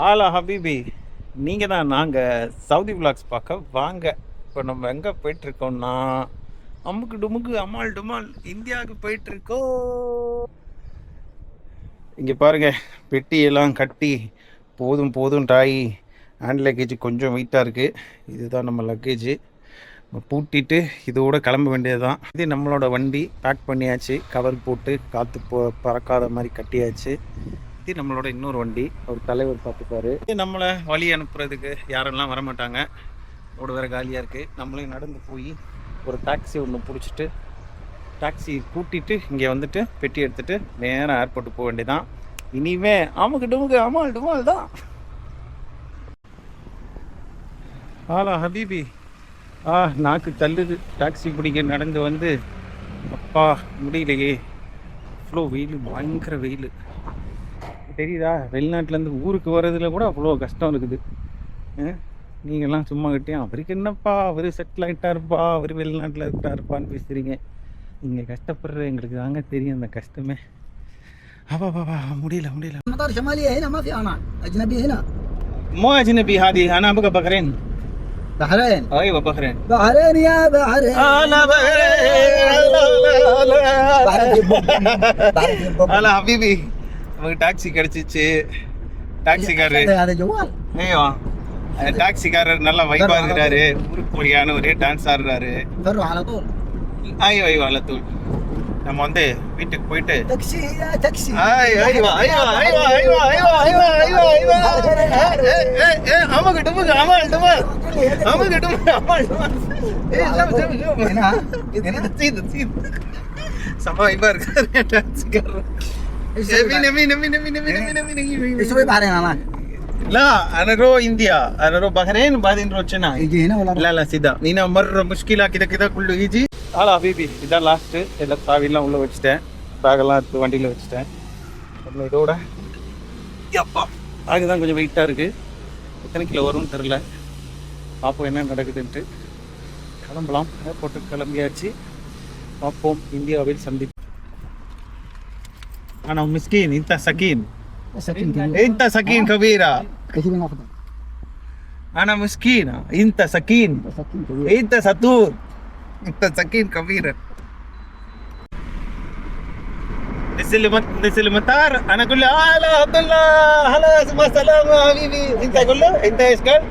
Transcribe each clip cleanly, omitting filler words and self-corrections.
Hello ஹபீபி, நீங்கள் தான் நாங்கள் சவுதி விலாக்ஸ் பார்க்க வாங்க. இப்போ நம்ம எங்கே போயிட்டுருக்கோம்னா அமுக்கு டுமுக்கு அம்மாள் டுமால் இந்தியாவுக்கு போயிட்டுருக்கோம். இங்கே பாருங்கள், பெட்டியெல்லாம் கட்டி போதும் போதும் டாயி. ஹேண்ட் லக்கேஜ் கொஞ்சம் வெயிட்டாக இருக்குது. இதுதான் நம்ம லக்கேஜு. பூட்டிட்டு இதோட கிளம்ப வேண்டியது தான். இது நம்மளோட வண்டி. பேக் பண்ணியாச்சு, கவர் போட்டு காற்று பறக்காத மாதிரி கட்டியாச்சு. இது நம்மளோட இன்னொரு வண்டி. ஒரு தலைவர் பார்த்துப்பாரு. நம்மளை வழி அனுப்புறதுக்கு யாரெல்லாம் வரமாட்டாங்க. ரோடு வேறு காலியாக இருக்குது. நம்மளையும் நடந்து போய் ஒரு டாக்ஸி ஒன்று பிடிச்சிட்டு டாக்ஸி கூட்டிகிட்டு இங்கே வந்துட்டு பெட்டி எடுத்துகிட்டு நேராக ஏர்போர்ட்டுக்கு போக வேண்டியதான். இனிமே அமுக்கு டுமுக்கு அமால் டுமால் தான். ஹலோ ஹபீபி, நாக்கு தள்ளுது. டாக்ஸி பிடிக்க நடந்து வந்து அப்பா முடியலையே. அவ்வளோ வெயில், பயங்கர வெயில் தெரியுதா? வெளிநாட்டிலேருந்து ஊருக்கு வர்றதுல கூட அவ்வளோ கஷ்டம் இருக்குது. நீங்கள்லாம் சும்மா கிட்டே அவருக்கு என்னப்பா, அவர் செட்டில் ஆகிட்டாருப்பா, அவர் வெளிநாட்டில் இருக்கிறாருப்பான்னு பேசுகிறீங்க. இங்கே கஷ்டப்படுற எங்களுக்கு தாங்க தெரியும் அந்த கஷ்டமே. அப்பா முடியல. مو أجنبي هذه، أنا أبغى بحرين. بحرين؟ أيوة بحرين. بحرين يا بحرين. أنا بحرين. هلا حبيبي، நமக்கு டாக்ஸி கிடச்சிச்சு. டாக்ஸிக்காரர் ஐயோ, டாக்ஸிக்காரர் நல்லா வைப்பாக இருக்கிறாரு. ஊருக்கு ஒரே டான்ஸ் ஆடுறாரு. ஐயோ ஐயோ அலத்தூள். நம்ம வந்து வீட்டுக்கு போயிட்டு சம வைப்பா இருக்காரு டாக்ஸிக்காரர். لا انا رو انديا، انا رو بحرين بعدين رو تشينا. لا لا سيدا نينا مره مشكله كده كله يجي. ஹலோ ஹபீபி, இதான் லாஸ்ட்டு. எல்லாம் சாவிலாம் உள்ளே வச்சுட்டேன். பேக்கெல்லாம் எடுத்து வண்டியில் வச்சுட்டேன். அப்புறம் இதோட அப்பா பேக்கு தான் கொஞ்சம் வெயிட்டாக இருக்குது. எத்தனை கிலோ வரும்னு தெரில. பார்ப்போம் என்ன நடக்குதுன்ட்டு. கிளம்பலாம். ஏர்போர்ட்டுக்கு கிளம்பியாச்சு. பார்ப்போம், இந்தியாவில் சந்திப்போம். أنا مسكين، أنت سكين. أنت سكين كبيرة. أنا مسكينة، أنت سكين. أنت ستور، أنت سكين كبيرة. نزل المطار. أنا أقول له هلا عبد الله، هلا مع السلامة حبيبي. أنت أقول له أنت إيش قال؟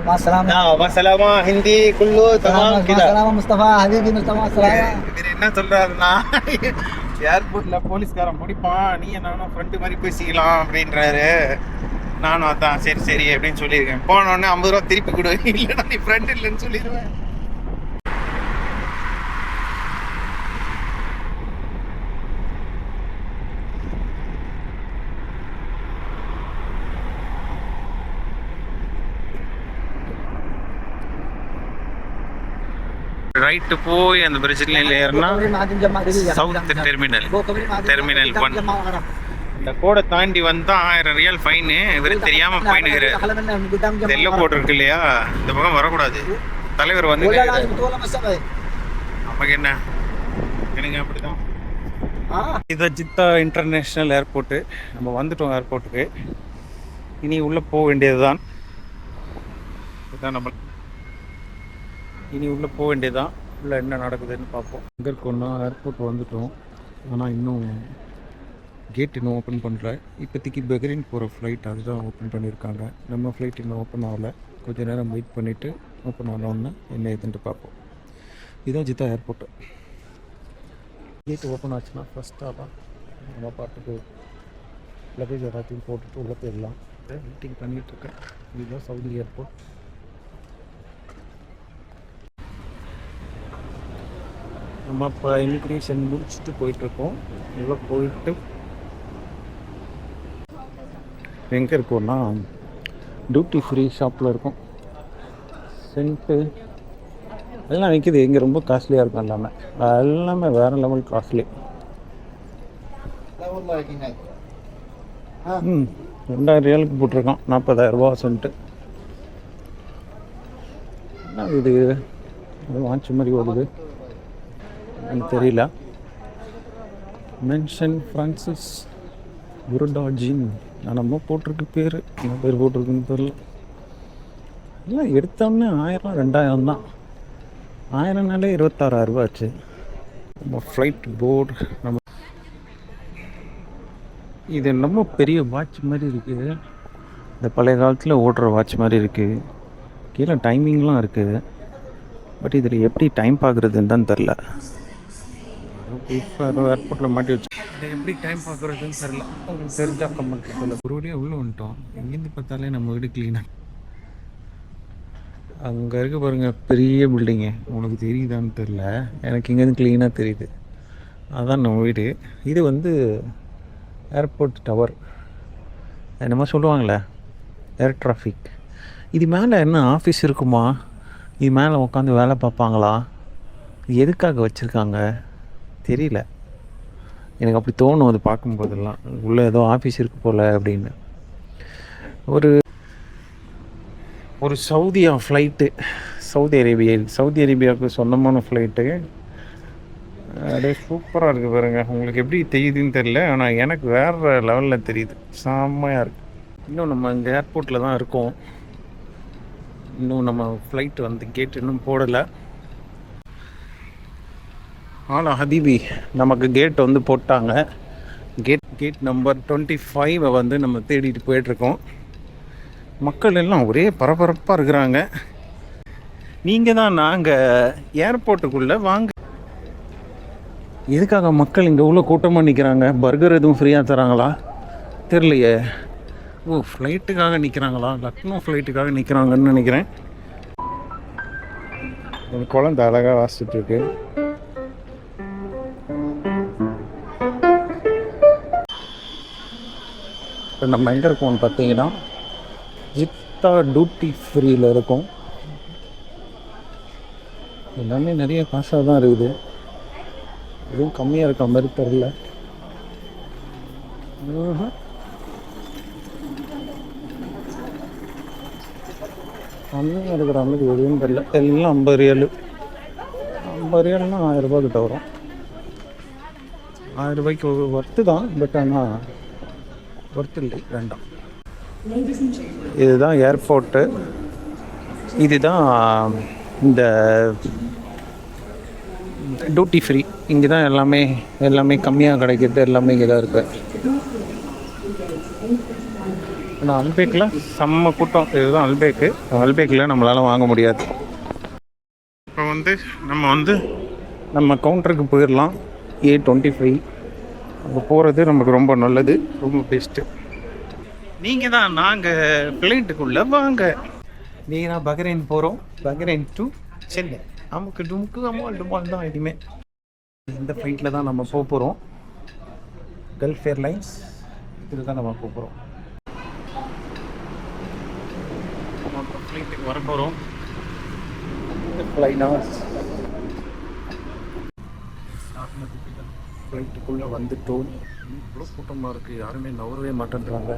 مع السلامة. مع السلامة هندي كله تمام كده. مع السلامة مصطفى حبيبي، مع السلامة. என்ன சொல்றாருன்னா, ஏர்போர்ட்ல போலீஸ்காரன் முடிப்பான், நீ நானும் ஃப்ரெண்டு மாதிரி பேசிக்கலாம் அப்படின்றாரு. நானும் அதான் சரி அப்படின்னு சொல்லியிருக்கேன். போனோடனே 50 ரூபா திருப்பி கொடு, இல்லைன்னா நீ ஃப்ரெண்ட் இல்லைன்னு சொல்லிடுவேன். ரைட்டு போய் அந்த பிரிட்ஜில் ஏறினா சவுத் டெர்மினல் 1. இந்த கோடை தாண்டி வந்தால் 1000 ரியால் ஃபைனு. இவர் தெரியாமல் ஃபைனுங்கிற எல்லோ கோட் இருக்கு இல்லையா, இந்த பக்கம் வரக்கூடாது. தலைவர் வந்து நமக்கு என்ன, எனக்கு அப்படிதான். இது ஜித்தா இன்டர்நேஷ்னல் ஏர்போர்ட்டு. நம்ம வந்துட்டோம் ஏர்போர்ட்டுக்கு. இனி உள்ளே போக வேண்டியது தான். இதுதான் நம்ம இனி உள்ளே போக வேண்டியதான். உள்ளே என்ன நடக்குதுன்னு பார்ப்போம். எங்கே இருக்கோன்னா ஏர்போர்ட் வந்துட்டோம். ஆனால் இன்னும் கேட் இன்னும் ஓப்பன் பண்ணல. இப்போதைக்கு பஹ்ரைன் போகிற ஃப்ளைட் அதுதான் ஓப்பன் பண்ணியிருக்காங்க. நம்ம ஃப்ளைட் இன்னும் ஓப்பன் ஆகலை. கொஞ்சம் நேரம் வெயிட் பண்ணிவிட்டு ஓப்பன் ஆனோன்னு என்ன ஏதுன்ட்டு பார்ப்போம். இதுதான் ஜித்தா ஏர்போர்ட்டு. கேட் ஓப்பன் ஆச்சுன்னா ஃபஸ்ட்டாக தான் நம்ம பாட்டுக்கு லக்கேஜ் எல்லாத்தையும் போட்டுட்டு உள்ளே போயிடலாம். வெயிட்டிங் பண்ணிகிட்ருக்கேன். இதுதான் சவுதி ஏர்போர்ட். நம்ம இப்போ இமிக்ரேஷன் முடிச்சுட்டு போயிட்டுருக்கோம். உள்ளே போயிட்டு எங்கே இருக்கோன்னா டியூட்டி ஃப்ரீ ஷாப்பில் இருக்கும். சென்ட்டு எல்லாம் விற்கிது. இங்கே ரொம்ப காஸ்ட்லியாக இருக்கும். எல்லாமே வேறு லெவல் காஸ்ட்லி. 2000 ரியாலுக்கு போட்டிருக்கான். 40,000 ரூபா சென்ட்டு. என்ன இது வாட்ச் மாதிரி ஓடுது எனக்கு தெரியல. மென்ஷன் ஃப்ரான்சிஸ் புருடா ஜிம் நான் நம்ம போட்டிருக்கு பேர், என்ன பேர் போட்டிருக்குன்னு தெரியல. எல்லாம் எடுத்தோடனே 1000 2000 தான். 1000னாலே 26,000 ஆச்சு. நம்ம ஃப்ளைட் போர்டு நம்ம இது என்னமோ பெரிய வாட்ச் மாதிரி இருக்குது. இந்த பழைய காலத்தில் ஓடுற வாட்ச் மாதிரி இருக்குது. கீழே டைமிங்லாம் இருக்குது. பட் இதில் எப்படி டைம் பார்க்குறதுன்னு தான் தெரில. ஏர்போர்ட்டில் மாட்டி வச்சு இதை எப்படி டைம் பார்க்குறதுன்னு தெரில. உங்களுக்கு தெரிஞ்சா கமெண்ட் சொல்ல. ஒரு வழியாக உள்ளே வந்துட்டோம். எங்கேருந்து பார்த்தாலே நம்ம வீடு க்ளீனாக. அங்கே இருக்க பாருங்கள் பெரிய பில்டிங்கு, உனக்கு தெரியுதான்னு தெரில, எனக்கு இங்கேருந்து க்ளீனாக தெரியுது. அதுதான் நம்ம வீடு. இது வந்து ஏர்போர்ட் டவர் என்னமோ சொல்லுவாங்களே, ஏர் டிராஃபிக். இது மேலே என்ன ஆஃபீஸ் இருக்குமா? இது மேலே உட்காந்து வேலை பார்ப்பாங்களா? இது எதுக்காக வச்சுருக்காங்க தெரியல. எனக்கு அப்படி தோணும் அது பார்க்கும்போதெல்லாம், உள்ளே ஏதோ ஆஃபீஸ் இருக்கு போல் அப்படின்னு. ஒரு சவுதியா ஃப்ளைட்டு, சவுதி அரேபியாவுக்கு சொந்தமான ஃப்ளைட்டு. அப்படியே சூப்பராக இருக்குது பாருங்கள். உங்களுக்கு எப்படி தெரியுதுன்னு தெரியல, ஆனால் எனக்கு வேறு லெவலில் தெரியுது. செம்மையாக இருக்குது. இன்னும் நம்ம இந்த ஏர்போர்ட்டில் தான் இருக்கோம். இன்னும் நம்ம ஃப்ளைட் வந்து கேட் இன்னும் போடலை. ஆனால் ஹபீபி நமக்கு கேட் வந்து போட்டாங்க. கேட் நம்பர் 25 வந்து நம்ம தேடிட்டு போயிட்டுருக்கோம். மக்கள் எல்லாம் ஒரே பரபரப்பாக இருக்கிறாங்க. நீங்கள் தான் நாங்கள் ஏர்போர்ட்டுக்குள்ளே வாங்க. எதுக்காக மக்கள் இங்கே உள்ள கூட்டமாக நிற்கிறாங்க? பர்கர் எதுவும் ஃப்ரீயாக தராங்களா தெரியலையே. ஓ, ஃப்ளைட்டுக்காக நிற்கிறாங்களா? லக்னோ ஃப்ளைட்டுக்காக நிற்கிறாங்கன்னு நினைக்கிறேன். ஒரு குழந்தை அழகாக வாசிச்சுட்ருக்கு. இப்போ நம்ம எங்கே இருக்கோம்னு பார்த்தீங்கன்னா ஜித்தா டியூட்டி ஃப்ரீயில் இருக்கும். எல்லாமே நிறைய காசாக தான் இருக்குது. எதுவும் கம்மியாக இருக்க மாதிரி தெரியல. கம்மியாக இருக்கிற மாதிரி எதுவும் தெரியல. எல்லாம் 50 ரியாலு. 50 ரியால்னா 1000 ரூபா கிட்ட வரும். 1000 ரூபாய்க்கு ஒர்த்து தான், பட் ஆனால் ஒர்த்து இல்லை, வேண்டாம். இதுதான் ஏர்போர்ட்டு. இதுதான் இந்த டியூட்டி ஃப்ரீ. இங்கே தான் எல்லாமே கம்மியாக கிடைக்கிறது. எல்லாமே இங்கே தான் இருக்குது. ஆனால் அல்பேக்கில் செம்ம கூட்டம். இதுதான் அல்பேக்கில் நம்மளால் வாங்க முடியாது. இப்போ நம்ம கவுண்டருக்கு போயிடலாம். A25 அங்கே போகிறது நமக்கு ரொம்ப நல்லது, ரொம்ப பெஸ்ட்டு. நீங்கள் தான் நாங்கள் ஃப்ளைட்டுக்குள்ளே வாங்க. நீங்கள் தான் பஹ்ரைன் போகிறோம். Bahrain to Chennai. நமக்கு டுமால் தான் எதுவுமே. இந்த ஃப்ளைட்டில் தான் நம்ம போக போகிறோம். கல்ஃப் ஏர்லைன்ஸ் இதில் தான் நம்ம போக போகிறோம். ஃப்ளைட்டுக்கு வர போகிறோம். ஃப்ளைட்டுக்குள்ளே வந்துட்டோம். இவ்வளோ கூட்டமாக இருக்குது, யாருமே நவரவே மாட்டேன்றாங்க.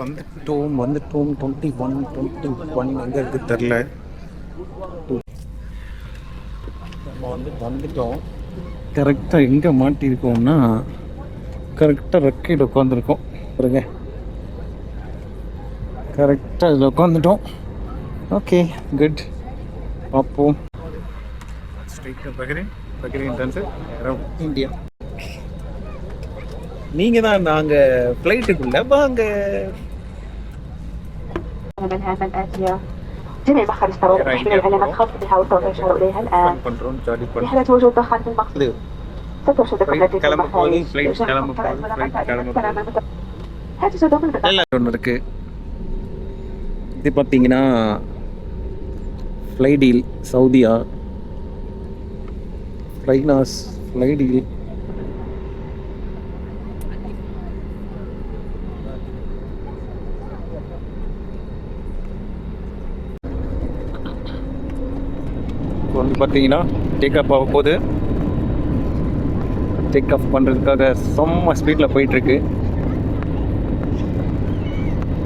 வந்துட்டோம் 21 எங்கே இருக்குது தெரில. நம்ம வந்துட்டோம். கரெக்டாக எங்கே மாட்டியிருக்கோம்னா கரெக்டாக ரெக்கையில் உட்காந்துருக்கோம் பாருங்க. கரெக்டாக இதில் உட்காந்துட்டோம். Okay, good. பார்ப்போம். ஸ்ட்ரைட்டாக பஹ்ரைன் ட்ரான்ஸ்ஃபர் இந்தியா. நீங்கள் தான் நாங்கள் ஃப்ளைட்டுக்குள்ளே வாங்க. جميع مخارج الطرق تحمل العلامات الخاصة بها والصوت يشار إليها الآن. في حالة وجود ضغط المقصود سترشد قبلتك المخارج. ஒன்று இருக்குது. இது பார்த்தீங்கன்னா ஃப்ளைடீல் சவுதியா, ஃப்ளைனாஸ், ஃப்ளைடீல். வந்து பார்த்தீங்கன்னா டேக் ஆஃப் ஆக போகுது. டேக் ஆஃப் பண்ணுறதுக்காக செம்ம ஸ்பீடில் போயிட்டுருக்கு.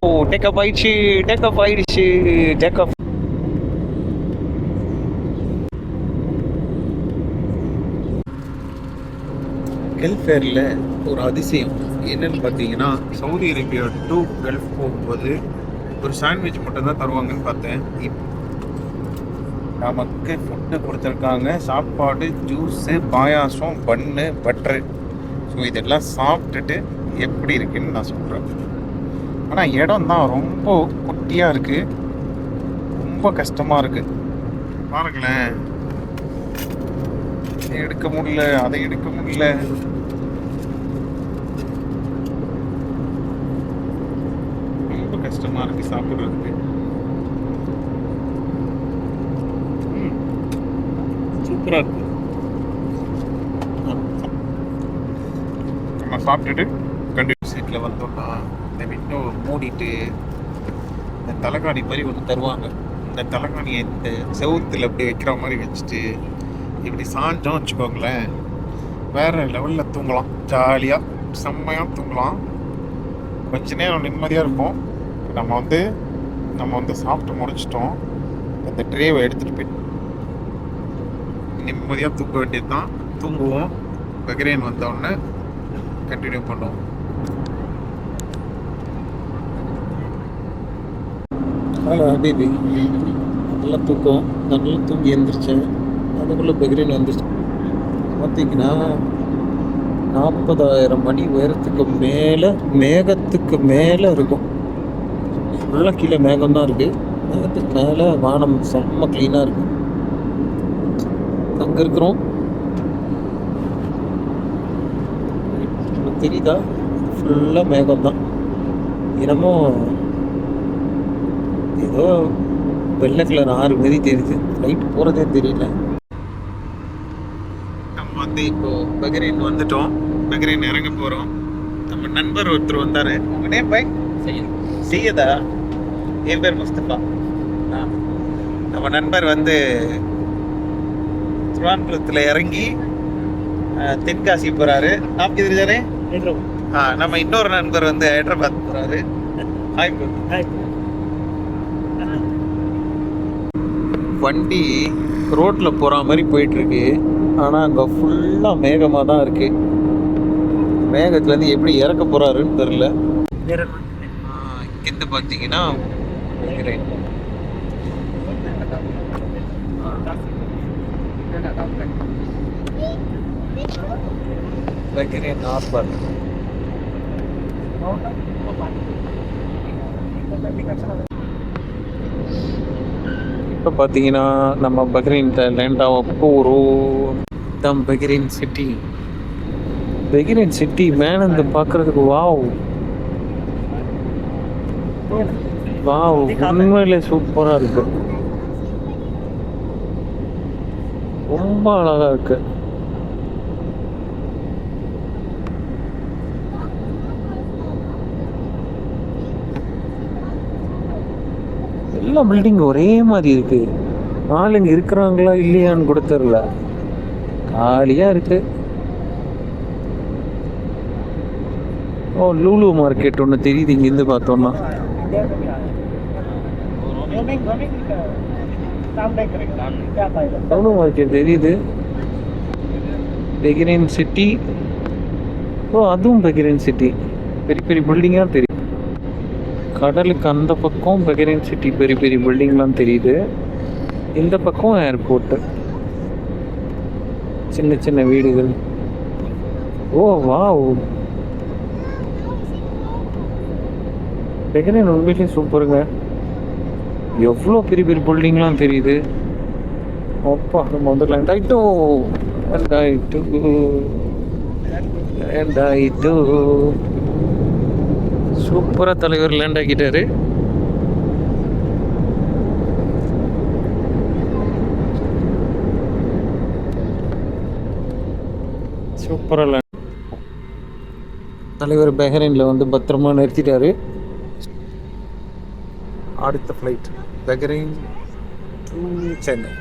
ஓ, டேக் ஆஃப் ஆயிடுச்சு. Take off. கல்ஃப் ஏரில் ஒரு அதிசயம் என்னன்னு பார்த்தீங்கன்னா, சவுதி அரேபியா டு கல்ஃப் போகும்போது ஒரு சாண்ட்விச் மட்டும் தான் தருவாங்கன்னு பார்த்தேன். நமக்கு ஃபுட்டு கொடுத்துருக்காங்க, சாப்பாடு, ஜூஸு, பாயாசம், பன்னு, பட்ரு. ஸோ இதெல்லாம் சாப்பிட்டுட்டு எப்படி இருக்குன்னு நான் சொல்கிறேன். ஆனால் இடம் தான் ரொம்ப குட்டியாக இருக்குது, ரொம்ப கஷ்டமாக இருக்குது. பாருங்களேன், இதை எடுக்க முடியல, அதை எடுக்க முடியல. ரொம்ப கஷ்டமாக இருக்குது சாப்பிட்றதுக்கு. சூப்பராக இருக்கு. நம்ம சாப்பிட்டுட்டு கண்டிப்பாக சீட்டில் வந்தோம்னா இந்த விண்டோ மூடிட்டு இந்த தலைகாணி மாதிரி ஒன்று தருவாங்க. இந்த தலைகாணியை இந்த செவுத்தில் அப்படி வைக்கிற மாதிரி வச்சுட்டு இப்படி சாஞ்சோம் வச்சுக்கோங்களேன், வேறு லெவலில் தூங்கலாம். ஜாலியாக செம்மையாக தூங்கலாம். கொஞ்ச நேரம் நிம்மதியாக இருக்கும். நம்ம வந்து சாப்பிட்டு முடிச்சிட்டோம். இந்த ட்ரேவை எடுத்துகிட்டு போய் நிம்மதியாக தூங்க வேண்டியது தான். தூங்குவோம். பஹ்ரைன் வந்தோடனே கண்டினியூ பண்ணுவோம். ஹலோ ஹபீபி, நல்லா தூக்கம், நல்லா தூங்கி எழுந்திரிச்சேன். அதுக்குள்ளே பஹ்ரைன் வந்துருச்சு. பார்த்தீங்கன்னா 40,000 அடி உயரத்துக்கு மேலே, மேகத்துக்கு மேலே இருக்கும். ஃபுல்லாக கீழே மேகம்தான் இருக்குது. மேகத்துக்கு மேலே வானம் செம்ம க்ளீனாக இருக்குது. அங்கே இருக்கிறோம். தெரியுதா? ஃபுல்லாக மேகம் தான். என்னமோ ஏதோ வெள்ளை கலர் ஆறு மாரி தெரியுது. லைட் போகிறதே தெரியல. நம்ம வந்து இப்போ பஹ்ரைன் வந்துட்டோம். பஹ்ரைன் இறங்க போகிறோம். நம்ம நண்பர் ஒருத்தர் வந்தார். உங்கள் நேம் பை? செய்யதா? என் பேர் முஸ்தபா. நம்ம நண்பர் வந்து திருவான்குளத்தில் இறங்கி தென்காசி போகிறாரு. நாம் எதிர்த்தானே நம்ம இன்னொரு நண்பர் வந்து ஹைதராபாத் போகிறாரு. வண்டி ரோட்டில் போகிற மாதிரி போயிட்டுருக்கு. ஆனால் அங்கே ஃபுல்லாக மேகமாக தான் இருக்குது. மேகத்துலேருந்து எப்படி இறக்க போகிறாருன்னு தெரில. இங்கேருந்து பார்த்தீங்கன்னா பஹ்ரைன் ஹார்பர். இப்போ பார்த்தீங்கன்னா நம்ம பஹ்ரைன்ல லேண்ட் ஆக போகிறோம். தான் பஹ்ரைன் சிட்டி. பஹ்ரைன் சிட்டி மேலேருந்து பார்க்குறதுக்கு வாவ் வாவ், உண்மையிலே சூப்பராக இருக்கு. ரொம்ப அழகாக இருக்கு. எல்லா பில்டிங் ஒரே மாதிரி இருக்கு. ஆளுங்க இருக்கிறாங்களா இல்லையான்னு கூட தெரியல. காலியா இருக்கு. ஓ, லூலு மார்க்கெட் ஒன்று தெரியுது இங்கேருந்து பார்த்தோம்னா. லூலு மார்க்கெட் தெரியுது. Bahrain city. ஓ, அதுவும் பஹ்ரைன் சிட்டி. பெரிய பெரிய பில்டிங்காக தெரியும். கடலுக்கு அந்த பக்கம் பஹ்ரைன் சிட்டி பெரிய பெரிய பில்டிங்லாம் தெரியுது. இந்த பக்கம் ஏர்போர்ட்டு, சின்ன சின்ன வீடுகள். ஓ வாவ், பஹ்ரைன் உண்மையிலேயே சூப்பருங்க. எவ்வளோ பெரிய பெரிய பில்டிங்லாம் தெரியுது. அப்பா, நம்ம வந்து லேண்ட் ஆகிட்டோம். சூப்பராக தலைவர் லேண்ட் ஆக்கிட்டாரு. சூப்பராக லேண்ட். தலைவர் பஹ்ரைனில் வந்து பத்திரமா நிறுத்திட்டாரு. அடுத்த ஃப்ளைட் பஹ்ரைன் டு சென்னை.